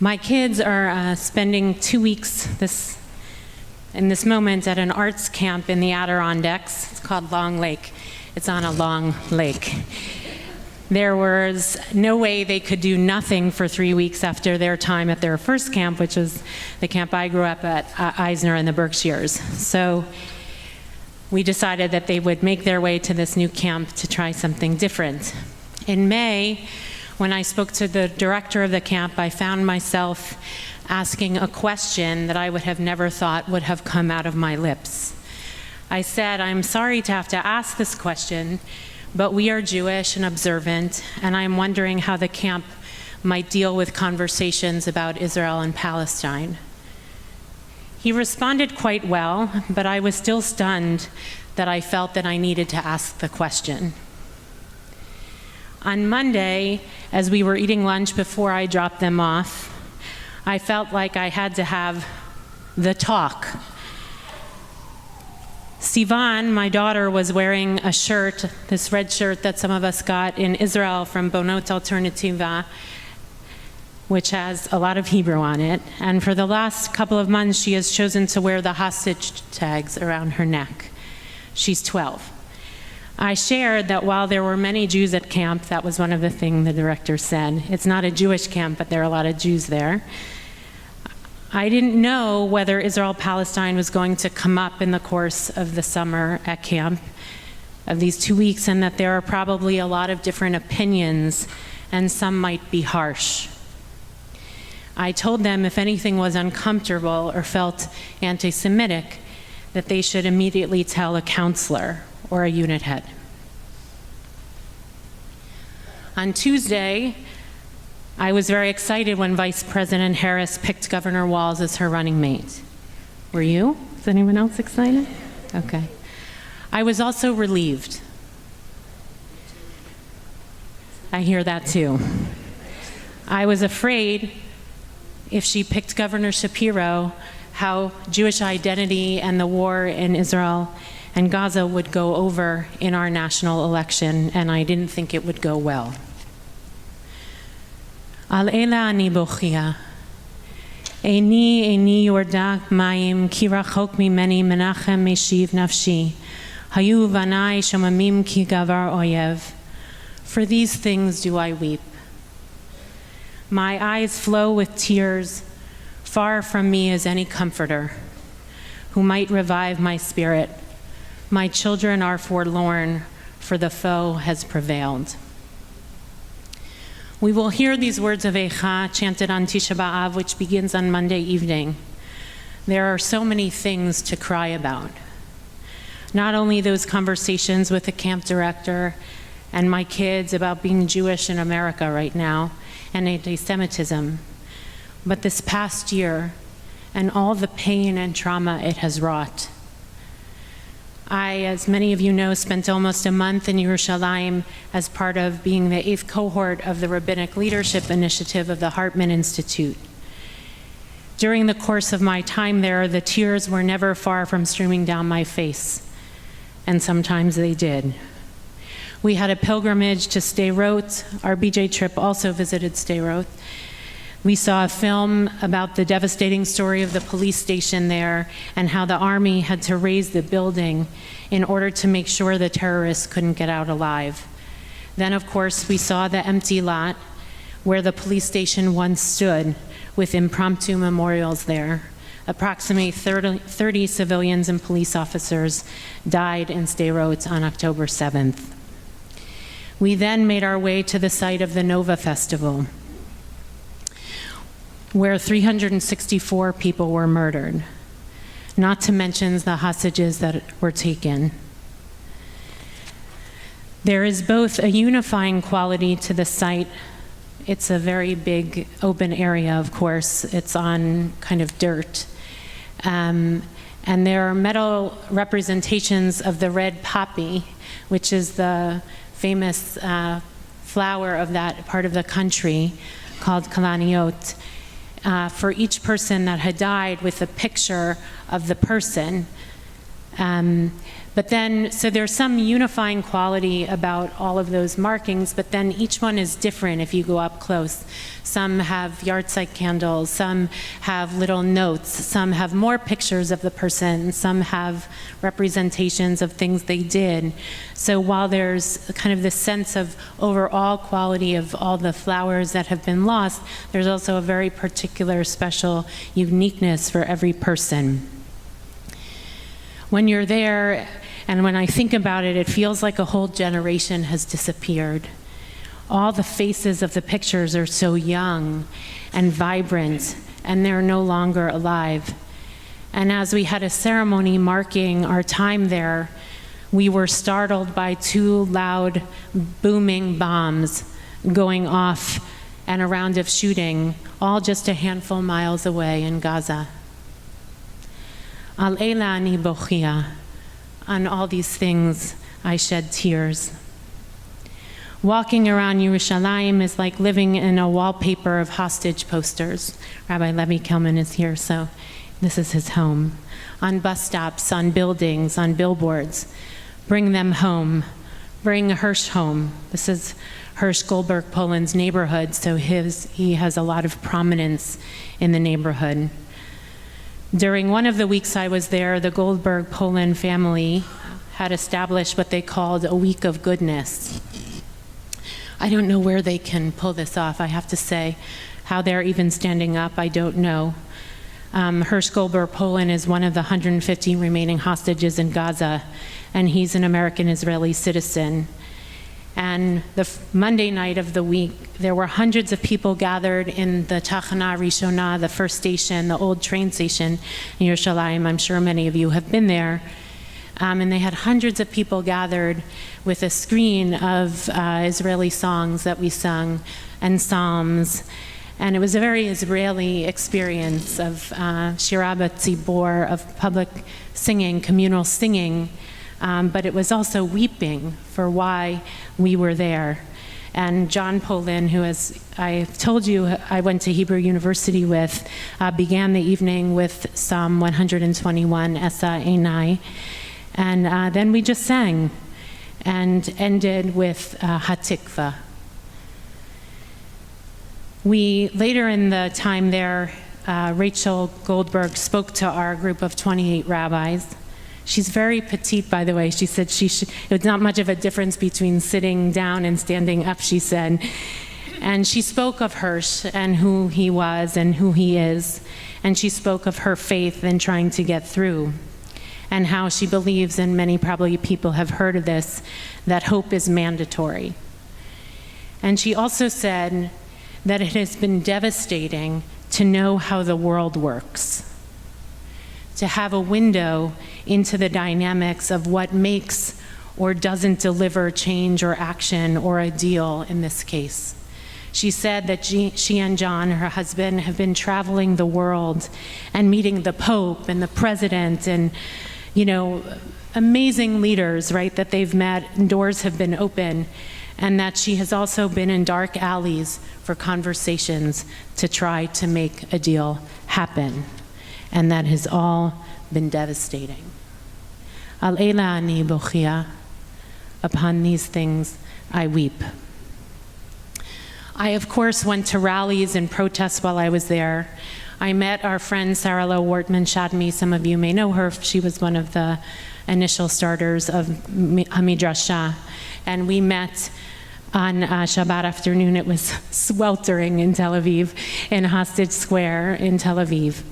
My kids are spending 2 weeks in this moment at an arts camp in the Adirondacks. It's called Long Lake. It's on a long lake. There was no way they could do nothing for 3 weeks after their time at their first camp, which is the camp I grew up at, Eisner in the Berkshires. So we decided that they would make their way to this new camp to try something different. In May, when I spoke to the director of the camp, I found myself asking a question that I would have never thought would have come out of my lips. I said, I'm sorry to have to ask this question, but we are Jewish and observant, and I'm wondering how the camp might deal with conversations about Israel and Palestine. He responded quite well, but I was still stunned that I felt that I needed to ask the question. On Monday, as we were eating lunch before I dropped them off, I felt like I had to have the talk. Sivan, my daughter, was wearing a shirt, this red shirt that some of us got in Israel from Bonot Alternativa, which has a lot of Hebrew on it. And for the last couple of months, she has chosen to wear the hostage tags around her neck. She's 12. I shared that while there were many Jews at camp, that was one of the things the director said. It's not a Jewish camp, but there are a lot of Jews there. I didn't know whether Israel-Palestine was going to come up in the course of the summer at camp of these 2 weeks, and that there are probably a lot of different opinions, and some might be harsh. I told them if anything was uncomfortable or felt anti-Semitic, that they should immediately tell a counselor or a unit head. On Tuesday, I was very excited when Vice President Harris picked Governor Walz as her running mate. Were you? Is anyone else excited? Okay. I was also relieved. I hear that too. I was afraid if she picked Governor Shapiro, how Jewish identity and the war in Israel and Gaza would go over in our national election, and I didn't think it would go well. Al ela ani bochia. Eini yordak mayim ki rachok mimeni menachem meshiv nafshi. Hayu vanai shomamim ki gavar oyev. For these things do I weep. My eyes flow with tears. Far from me is any comforter who might revive my spirit. My children are forlorn, for the foe has prevailed. We will hear these words of Eicha chanted on Tisha B'Av, which begins on Monday evening. There are so many things to cry about. Not only those conversations with the camp director and my kids about being Jewish in America right now and anti-Semitism, but this past year and all the pain and trauma it has wrought. I, as many of you know, spent almost a month in Yerushalayim as part of being the 8th cohort of the Rabbinic Leadership Initiative of the Hartman Institute. During the course of my time there, the tears were never far from streaming down my face, and sometimes they did. We had a pilgrimage to Sderot. Our BJ trip also visited Sderot. We saw a film about the devastating story of the police station there and how the army had to raise the building in order to make sure the terrorists couldn't get out alive. Then, of course, we saw the empty lot where the police station once stood with impromptu memorials there. Approximately 30 civilians and police officers died in Sderot on October 7th. We then made our way to the site of the Nova Festival, where 364 people were murdered, not to mention the hostages that were taken. There is both a unifying quality to the site. It's a very big open area, of course. It's on kind of dirt. And there are metal representations of the red poppy, which is the famous flower of that part of the country called kalaniot. For each person that had died, with a picture of the person. But But then, so there's some unifying quality about all of those markings, but then each one is different if you go up close. Some have yahrzeit candles, some have little notes, some have more pictures of the person, some have representations of things they did. So while there's kind of this sense of overall quality of all the flowers that have been lost, there's also a very particular special uniqueness for every person. When you're there, and when I think about it, it feels like a whole generation has disappeared. All the faces of the pictures are so young and vibrant, and they're no longer alive. And as we had a ceremony marking our time there, we were startled by 2 loud, booming bombs going off and a round of shooting, all just a handful miles away in Gaza. Al Eila ani bochia. On all these things, I shed tears. Walking around Yerushalayim is like living in a wallpaper of hostage posters. Rabbi Levi Kelman is here, so this is his home. On bus stops, on buildings, on billboards. Bring them home. Bring Hirsch home. This is Hirsch Goldberg Poland's neighborhood, so he has a lot of prominence in the neighborhood. During one of the weeks I was there, the Goldberg Poland family had established what they called a week of goodness. I don't know where they can pull this off, I have to say. How they're even standing up, I don't know. Hirsch Goldberg Poland is one of the 150 remaining hostages in Gaza, and he's an American-Israeli citizen. And the Monday night of the week, there were hundreds of people gathered in the Tachana Rishona, the first station, the old train station in Yerushalayim. I'm sure many of you have been there. And they had hundreds of people gathered with a screen of Israeli songs that we sung and psalms. And it was a very Israeli experience of Shira B'Tzibor, of public singing, communal singing. But it was also weeping for why we were there. And John Polin, who, as I told you, I went to Hebrew University with, began the evening with Psalm 121, Esa Einai. And then we just sang and ended with Hatikva. Later in the time there, Rachel Goldberg spoke to our group of 28 rabbis. She's very petite, by the way. She said it's not much of a difference between sitting down and standing up, she said. And she spoke of Hirsch and who he was and who he is. And she spoke of her faith in trying to get through. And how she believes, and many probably people have heard of this, that hope is mandatory. And she also said that it has been devastating to know how the world works, to have a window into the dynamics of what makes or doesn't deliver change or action or a deal in this case. She said that she and John, her husband, have been traveling the world and meeting the Pope and the President and, amazing leaders, right, that they've met, and doors have been open, and that she has also been in dark alleys for conversations to try to make a deal happen. And that has all been devastating. Al Eila ani bochia. Upon these things I weep. I, of course, went to rallies and protests while I was there. I met our friend Sarah Lo Wortman-Shadmi. Some of you may know her. She was one of the initial starters of Hamidrasha. And we met on Shabbat afternoon. It was sweltering in Tel Aviv, in Hostage Square in Tel Aviv.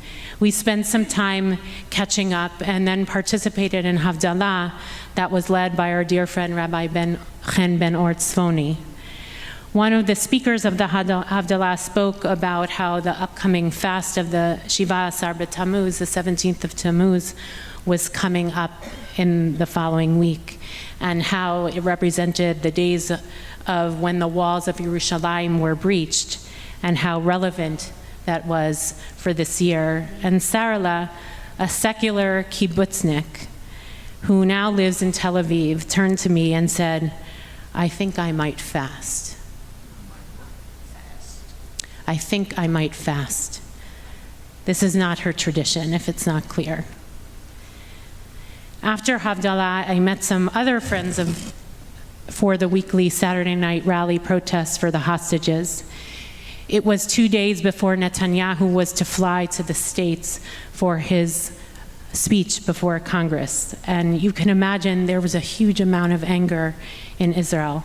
We spent some time catching up and then participated in Havdalah that was led by our dear friend Rabbi Chen Ben Or Tzfoni. One of the speakers of the Havdalah spoke about how the upcoming fast of the Shiva Asar B'Tammuz, the 17th of Tammuz, was coming up in the following week, and how it represented the days of when the walls of Yerushalayim were breached, and how relevant that was for this year. And Sarala, a secular kibbutznik who now lives in Tel Aviv, turned to me and said, I think I might fast. I think I might fast. This is not her tradition, if it's not clear. After Havdalah, I met some other friends for the weekly Saturday night rally protests for the hostages. It was 2 days before Netanyahu was to fly to the States for his speech before Congress. And you can imagine there was a huge amount of anger in Israel.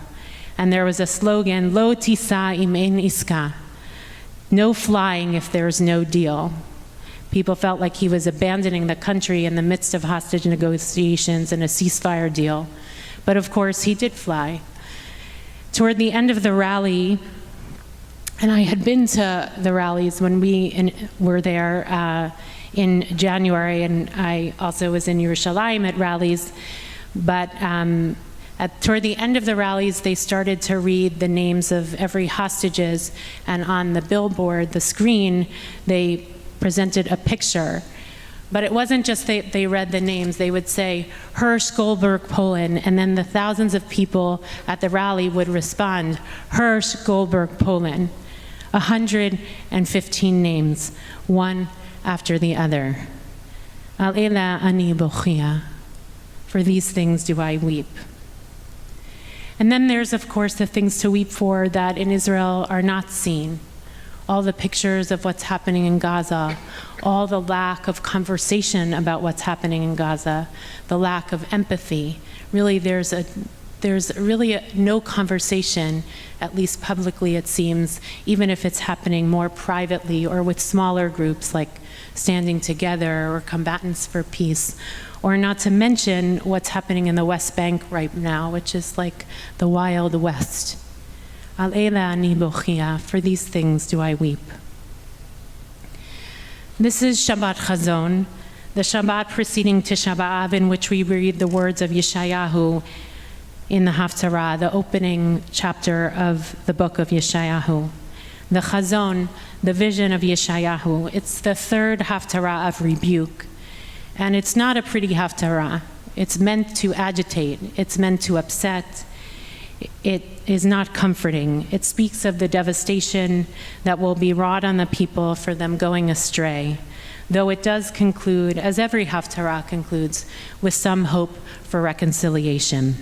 And there was a slogan, Lo tisa im ein iska, no flying if there's no deal. People felt like he was abandoning the country in the midst of hostage negotiations and a ceasefire deal. But of course, he did fly. Toward the end of the rally, and I had been to the rallies when we were there in January, and I also was in Yerushalayim at rallies, but toward the end of the rallies, they started to read the names of every hostages, and on the billboard, the screen, they presented a picture. But it wasn't just they read the names. They would say, Hirsch, Goldberg, Poland, and then the thousands of people at the rally would respond, Hirsch, Goldberg, Poland. 115 names, one after the other. Al ela ani bochia. For these things do I weep. And then there's, of course, the things to weep for that in Israel are not seen. All the pictures of what's happening in Gaza, all the lack of conversation about what's happening in Gaza, the lack of empathy. Really, there's really no conversation, at least publicly it seems, even if it's happening more privately or with smaller groups like Standing Together or Combatants for Peace, or not to mention what's happening in the West Bank right now, which is like the Wild West. Al ela ani bochia, for these things do I weep. This is Shabbat Chazon, the Shabbat preceding Tisha B'Av, in which we read the words of Yeshayahu in the Haftarah, the opening chapter of the book of Yeshayahu. The Chazon, the vision of Yeshayahu, it's the third Haftarah of rebuke. And it's not a pretty Haftarah. It's meant to agitate. It's meant to upset. It is not comforting. It speaks of the devastation that will be wrought on the people for them going astray, though it does conclude, as every Haftarah concludes, with some hope for reconciliation.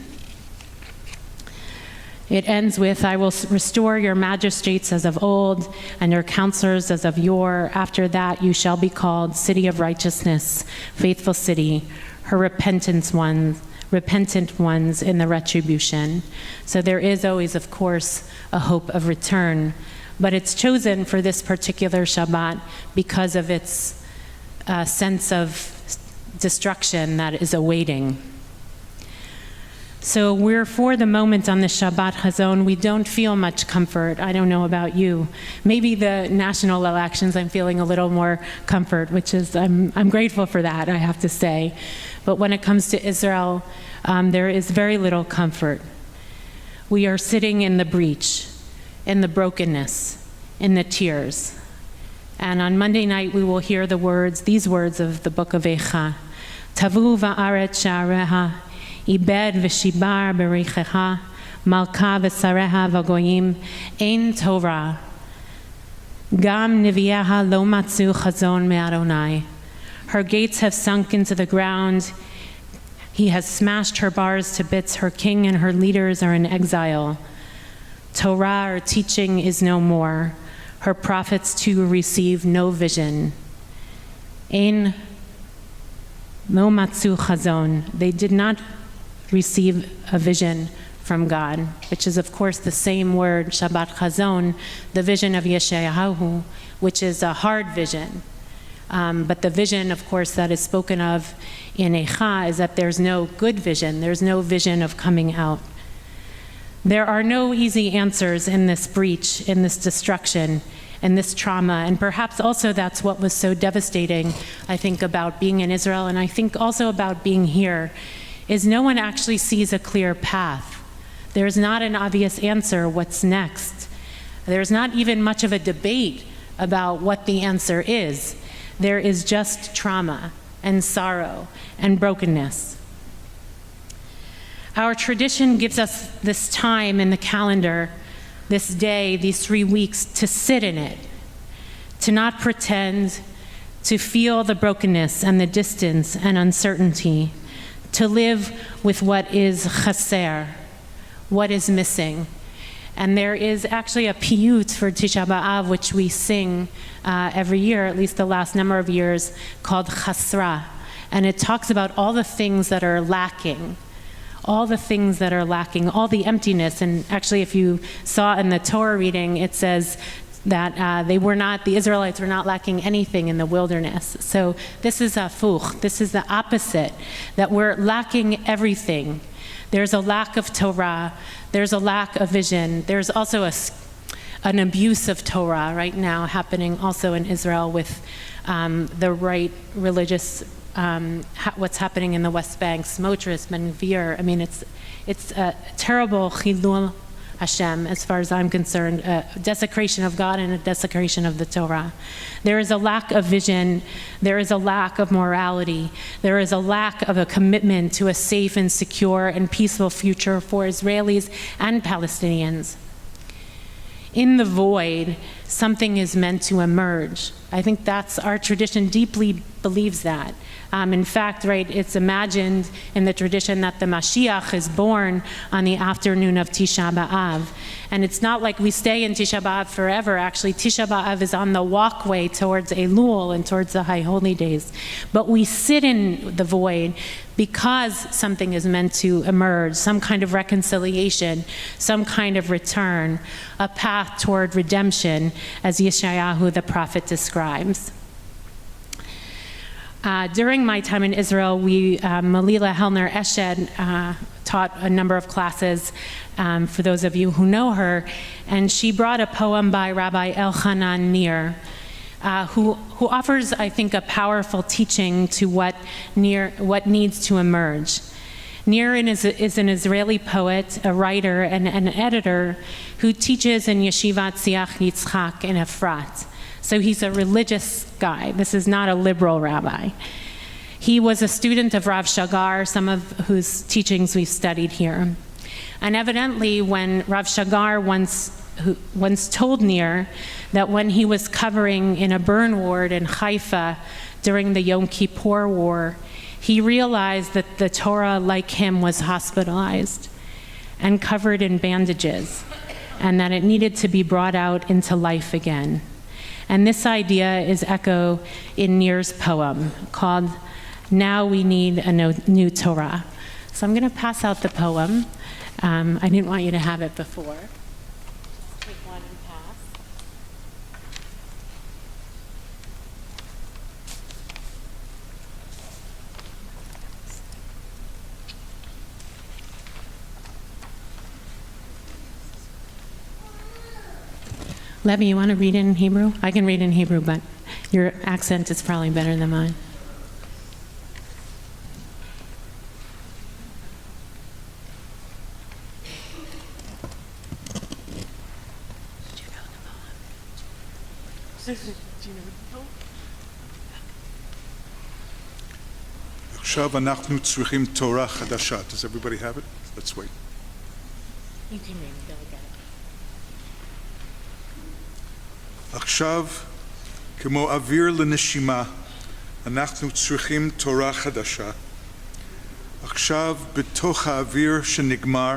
It ends with, I will restore your magistrates as of old, and your counselors as of yore. After that you shall be called City of Righteousness, Faithful City, her repentant ones in the retribution. So there is always, of course, a hope of return, but it's chosen for this particular Shabbat because of its sense of destruction that is awaiting. So we're, for the moment on the Shabbat Chazon, we don't feel much comfort. I don't know about you. Maybe the national elections, I'm feeling a little more comfort, which is, I'm grateful for that, I have to say. But when it comes to Israel, there is very little comfort. We are sitting in the breach, in the brokenness, in the tears. And on Monday night, we will hear these words of the book of Eicha. Tavu va'aret sha'areha, ibed v'shibar berichecha, malka v'sareha v'goyim, ein Torah. Gam nevieha lo matzu chazon me'Adonai. Her gates have sunk into the ground. He has smashed her bars to bits. Her king and her leaders are in exile. Torah, or teaching, is no more. Her prophets too receive no vision. Ein lo matzu chazon. They did not receive a vision from God, which is of course the same word, Shabbat Chazon, the vision of Yeshayahu, which is a hard vision. But the vision, of course, that is spoken of in Eicha is that there's no good vision. There's no vision of coming out. There are no easy answers in this breach, in this destruction, in this trauma. And perhaps also that's what was so devastating, I think, about being in Israel, and I think also about being here, is no one actually sees a clear path. There's not an obvious answer, what's next. There's not even much of a debate about what the answer is. There is just trauma and sorrow and brokenness. Our tradition gives us this time in the calendar, this day, these 3 weeks, to sit in it, to not pretend, to feel the brokenness and the distance and uncertainty, to live with what is chaser, what is missing. And there is actually a piyut for Tisha B'Av, which we sing every year, at least the last number of years, called Chasra. And it talks about all the things that are lacking, all the things that are lacking, all the emptiness. And actually, if you saw in the Torah reading, it says that the Israelites were not lacking anything in the wilderness. So this is afuch, this is the opposite, that we're lacking everything. There's a lack of Torah, there's a lack of vision, there's also an abuse of Torah right now happening also in Israel with the right religious, what's happening in the West Bank, Smotrich, Ben Gvir. I mean, it's a terrible chilul Hashem, as far as I'm concerned, a desecration of God and a desecration of the Torah. There is a lack of vision, there is a lack of morality, there is a lack of a commitment to a safe and secure and peaceful future for Israelis and Palestinians. In the void, something is meant to emerge. I think that's our tradition deeply believes that. In fact, right, it's imagined in the tradition that the Mashiach is born on the afternoon of Tisha B'Av. And it's not like we stay in Tisha B'Av forever. Actually, Tisha B'Av is on the walkway towards Elul and towards the High Holy Days. But we sit in the void because something is meant to emerge, some kind of reconciliation, some kind of return, a path toward redemption, as Yeshayahu the prophet describes. During my time in Israel, Malila Helner Eshed taught a number of classes for those of you who know her, and she brought a poem by Rabbi Elchanan Nir, who offers, I think, a powerful teaching to what needs to emerge. Nir is an Israeli poet, a writer, and an editor who teaches in Yeshivat Siach Yitzchak in Efrat. So he's a religious guy. This is not a liberal rabbi. He was a student of Rav Shagar, some of whose teachings we've studied here. And evidently, when Rav Shagar once told Nir that when he was covering in a burn ward in Haifa during the Yom Kippur War, he realized that the Torah, like him, was hospitalized and covered in bandages, and that it needed to be brought out into life again. And this idea is echoed in Nir's poem called Now We Need a New Torah. So I'm going to pass out the poem. I didn't want you to have it before. Take one and pass. Levi, you want to read it in Hebrew? I can read in Hebrew, but your accent is probably better than mine. Did you know the poem? עכשיו אנחנו צריכים תורה חדשה. Does everybody have it? Let's wait. You can read it, Bill, get it. עכשיו, כמו אוויר לנשימה, אנחנו צריכים תורה חדשה. עכשיו, בתוך האוויר שנגמר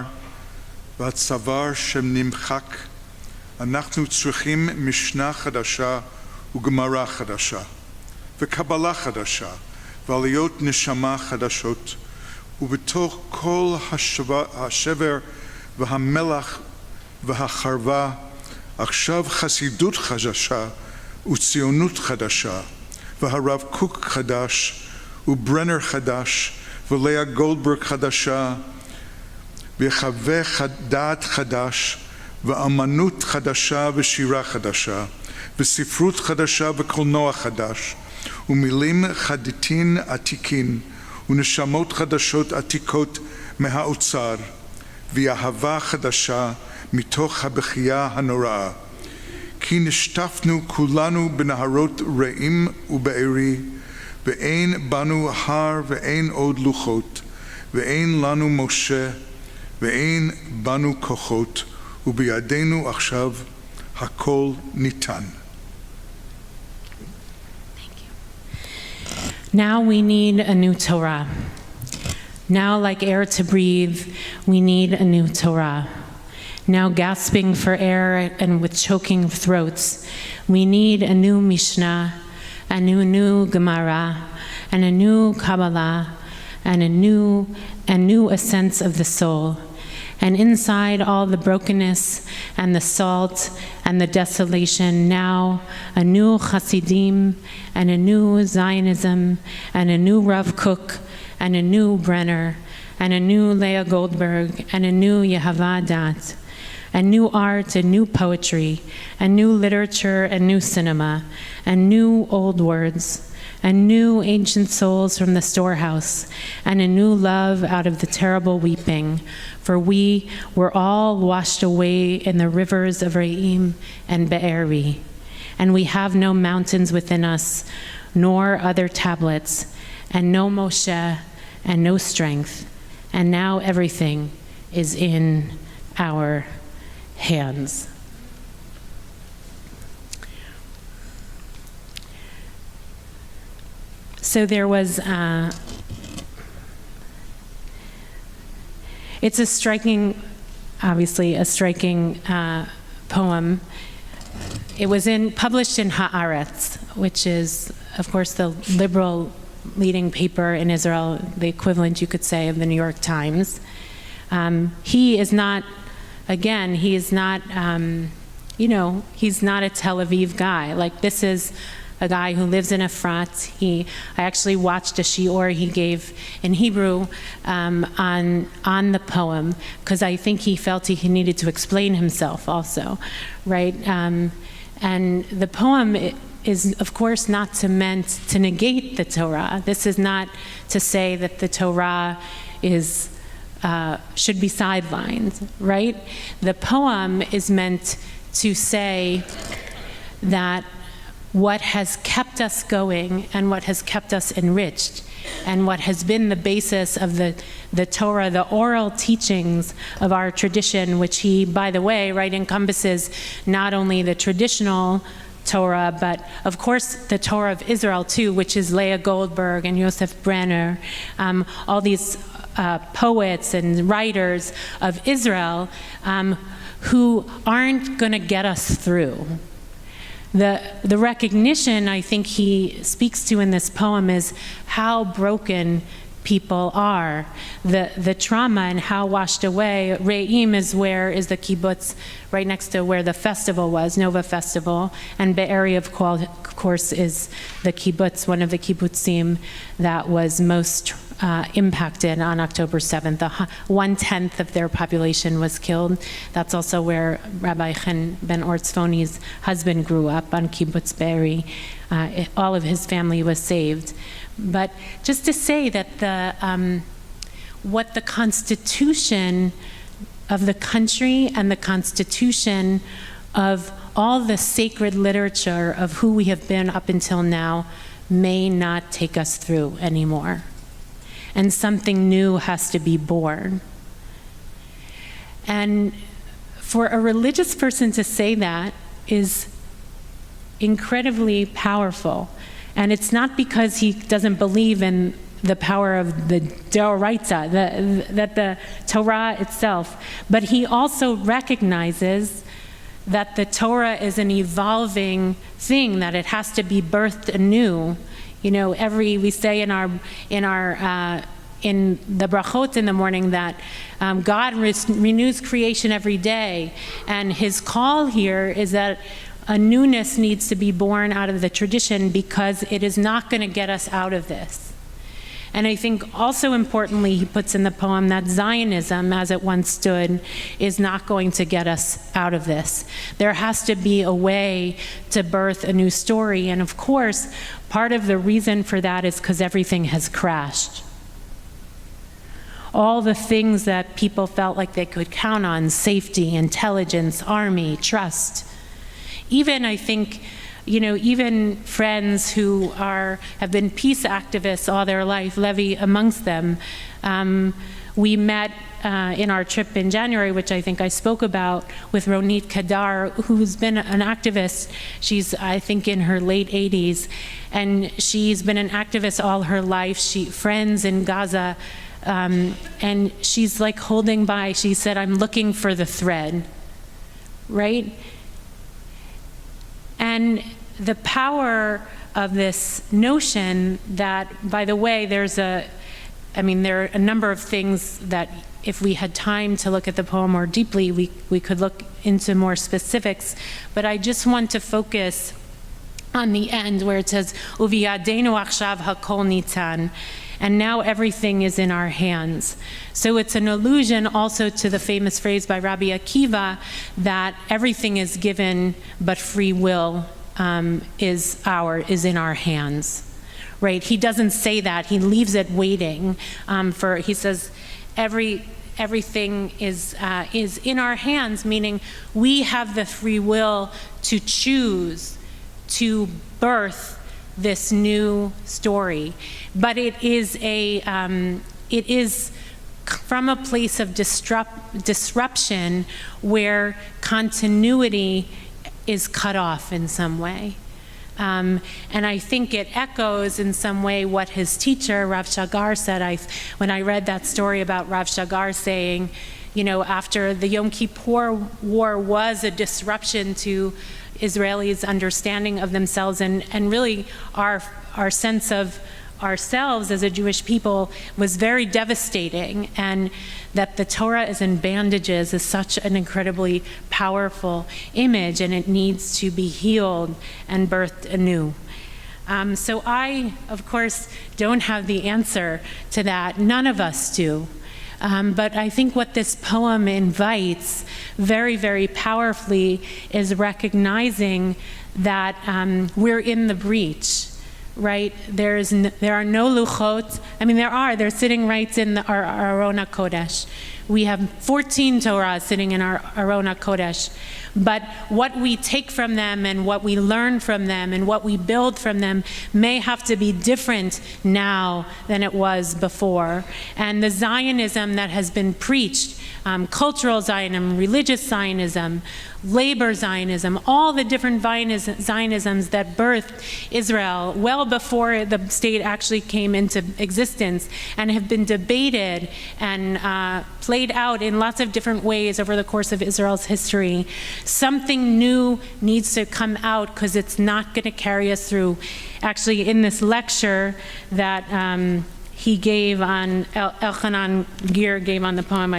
והצוואר שנמחק, אנחנו צריכים משנה חדשה וגמרא חדשה, וקבלה חדשה, ועליות נשמה חדשות, ובתוך כל השבר והמלח והחרבה, עכשיו חסידות חדשה וציונות חדשה, והרב קוק חדש, וברנר חדש, ולאה גולדברג חדשה, וחווה דעת חדש, ואמנות חדשה ושירה חדשה, וספרות חדשה וקולנוע חדש, ומילים חדיתין עתיקין, ונשמות חדשות עתיקות מהאוצר, ואהבה חדשה מתוך הבכייה הנוראה. כי נשטפנו כולנו בנהרות רעים ובארי, ואין בנו הר ואין עוד לוחות, ואין לנו משה, ואין בנו כוחות, ובידינו עכשיו הכל ניתן. Now we need a new Torah. Now, like air to breathe, we need a new Torah. Now, gasping for air and with choking throats, we need a new Mishnah, a new Gemara, and a new Kabbalah, and a new sense of the soul. And inside all the brokenness and the salt and the desolation, now a new Hasidim, and a new Zionism, and a new Rav Kook, and a new Brenner, and a new Leah Goldberg, and a new Yehavah Dat, and new art and new poetry, and new literature and new cinema, and new old words, and new ancient souls from the storehouse, and a new love out of the terrible weeping. For we were all washed away in the rivers of Re'im and Be'eri, and we have no mountains within us, nor other tablets, and no Moshe, and no strength, and now everything is in our hands. So there was, it's a striking, obviously a striking poem. It was published in Haaretz, which is, of course, the liberal leading paper in Israel, the equivalent, you could say, of the New York Times. He is not, again, he is not, he's not a Tel Aviv guy. Like, this is a guy who lives in Efrat. I actually watched a shiur he gave in Hebrew on the poem, because I think he felt he needed to explain himself also, right? And the poem is, of course, not meant to negate the Torah. This is not to say that the Torah should be sidelined, right? The poem is meant to say that what has kept us going and what has kept us enriched and what has been the basis of the Torah, the oral teachings of our tradition, which he, by the way, right, encompasses not only the traditional Torah, but of course the Torah of Israel too, which is Leah Goldberg and Yosef Brenner, all these poets and writers of Israel who aren't going to get us through. The recognition I think he speaks to in this poem is how broken people are, the trauma and how washed away. Re'im is the kibbutz right next to where the festival was, Nova Festival, and Be'eri, of course, is the kibbutz, one of the kibbutzim that was most impacted on October 7th. 1/10 of their population was killed. That's also where Rabbi Chen Ben Ortzfoni's husband grew up, on Kibbutz Be'eri. All of his family was saved. But just to say that what the Constitution of the country and the Constitution of all the sacred literature of who we have been up until now may not take us through anymore. And something new has to be born. And for a religious person to say that is incredibly powerful. And it's not because he doesn't believe in the power of the Deoraita, that the Torah itself, but he also recognizes that the Torah is an evolving thing, that it has to be birthed anew. You know, we say in the brachot in the morning that God renews creation every day, and his call here is that a newness needs to be born out of the tradition, because it is not going to get us out of this. And I think also importantly, he puts in the poem that Zionism, as it once stood, is not going to get us out of this. There has to be a way to birth a new story. And of course, part of the reason for that is because everything has crashed. All the things that people felt like they could count on, safety, intelligence, army, trust. Even, I think, even friends who have been peace activists all their life, Levi amongst them, we met in our trip in January, which I think I spoke about, with Ronit Kadar, who's been an activist. She's, I think, in her late 80s, and she's been an activist all her life. Friends in Gaza And she's like holding by, she said, I'm looking for the thread, right? And the power of this notion that, by the way, there are a number of things that if we had time to look at the poem more deeply, we could look into more specifics, but I just want to focus on the end where it says, Uviyadeinu achshav hakol nitan, and now everything is in our hands. So it's an allusion also to the famous phrase by Rabbi Akiva that everything is given, but free will is in our hands, right? He doesn't say that. He leaves it waiting he says, everything is in our hands, meaning we have the free will to choose to birth this new story. But it is from a place of disruption where continuity is cut off in some way. And I think it echoes in some way what his teacher, Rav Shagar, said. When I read that story about Rav Shagar saying, after the Yom Kippur War was a disruption to Israelis' understanding of themselves and really our sense of ourselves as a Jewish people was very devastating, and that the Torah is in bandages is such an incredibly powerful image, and it needs to be healed and birthed anew. So I, of course, don't have the answer to that. None of us do. But I think what this poem invites very, very powerfully is recognizing that we're in the breach, right? There are no luchot. They're sitting right in our Aron HaKodesh. We have 14 Torah sitting in our Aron HaKodesh. But what we take from them and what we learn from them and what we build from them may have to be different now than it was before. And the Zionism that has been preached, cultural Zionism, religious Zionism, labor Zionism, all the different Zionisms that birthed Israel well before the state actually came into existence and have been debated and played out in lots of different ways over the course of Israel's history. Something new needs to come out because it's not going to carry us through. Actually, in this lecture that he gave on, Elchanan Gir gave on the poem,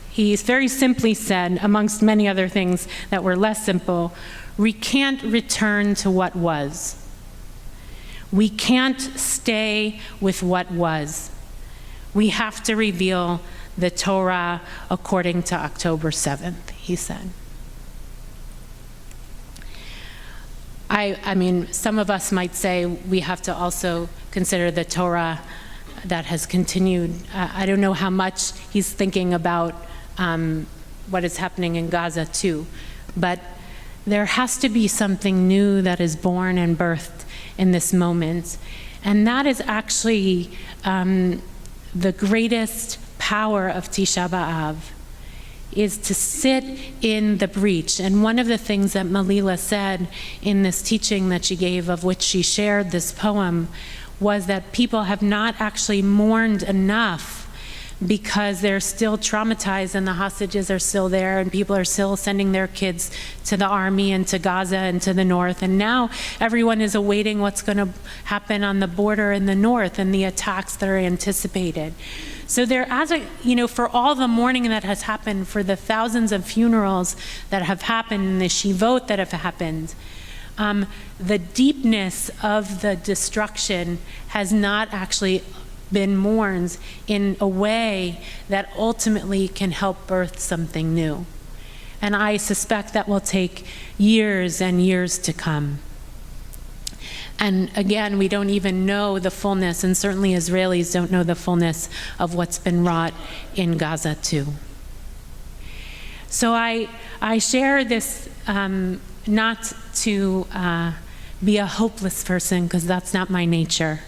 he very simply said, amongst many other things that were less simple, we can't return to what was. We can't stay with what was. We have to reveal the Torah according to October 7th, he said. Some of us might say we have to also consider the Torah that has continued. I don't know how much he's thinking about what is happening in Gaza too, but there has to be something new that is born and birthed in this moment. And that is actually the greatest power of Tisha B'Av, is to sit in the breach. And one of the things that Malila said in this teaching that she gave, of which she shared this poem, was that people have not actually mourned enough because they're still traumatized and the hostages are still there and people are still sending their kids to the army and to Gaza and to the north. And now everyone is awaiting what's going to happen on the border in the north and the attacks that are anticipated. So for all the mourning that has happened, for the thousands of funerals that have happened, and the shivot that have happened, the deepness of the destruction has not actually been mourned in a way that ultimately can help birth something new. And I suspect that will take years and years to come. And again, we don't even know the fullness, and certainly Israelis don't know the fullness of what's been wrought in Gaza too. So I share this not to be a hopeless person, because that's not my nature.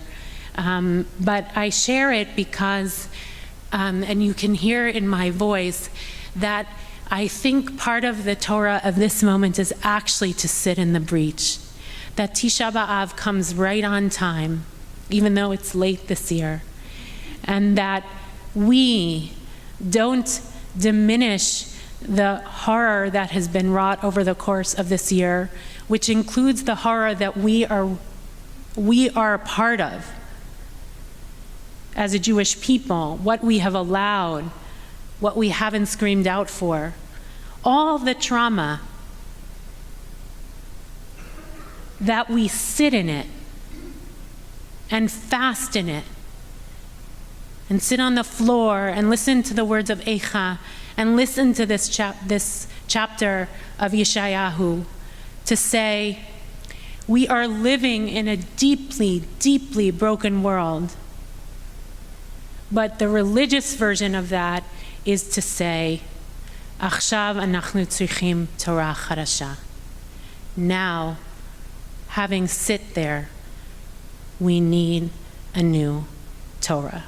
But I share it because, and you can hear in my voice, that I think part of the Torah of this moment is actually to sit in the breach. That Tisha B'Av comes right on time, even though it's late this year, and that we don't diminish the horror that has been wrought over the course of this year, which includes the horror that we are a part of as a Jewish people, what we have allowed, what we haven't screamed out for, all the trauma, that we sit in it and fast in it and sit on the floor and listen to the words of Eicha and listen to this chapter of Yeshayahu to say, we are living in a deeply, deeply broken world. But the religious version of that is to say, Achshav anachnu tzrichim Torah chadasha. Now, having sit there, we need a new Torah.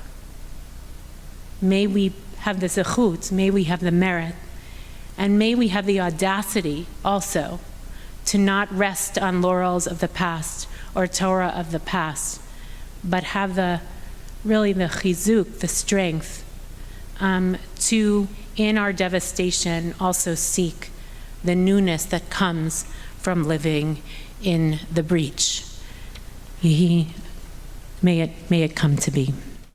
May we have the zechut, may we have the merit, and may we have the audacity also to not rest on laurels of the past or Torah of the past, but have the chizuk, the strength, to, in our devastation, also seek the newness that comes from living in the breach. May it come to be.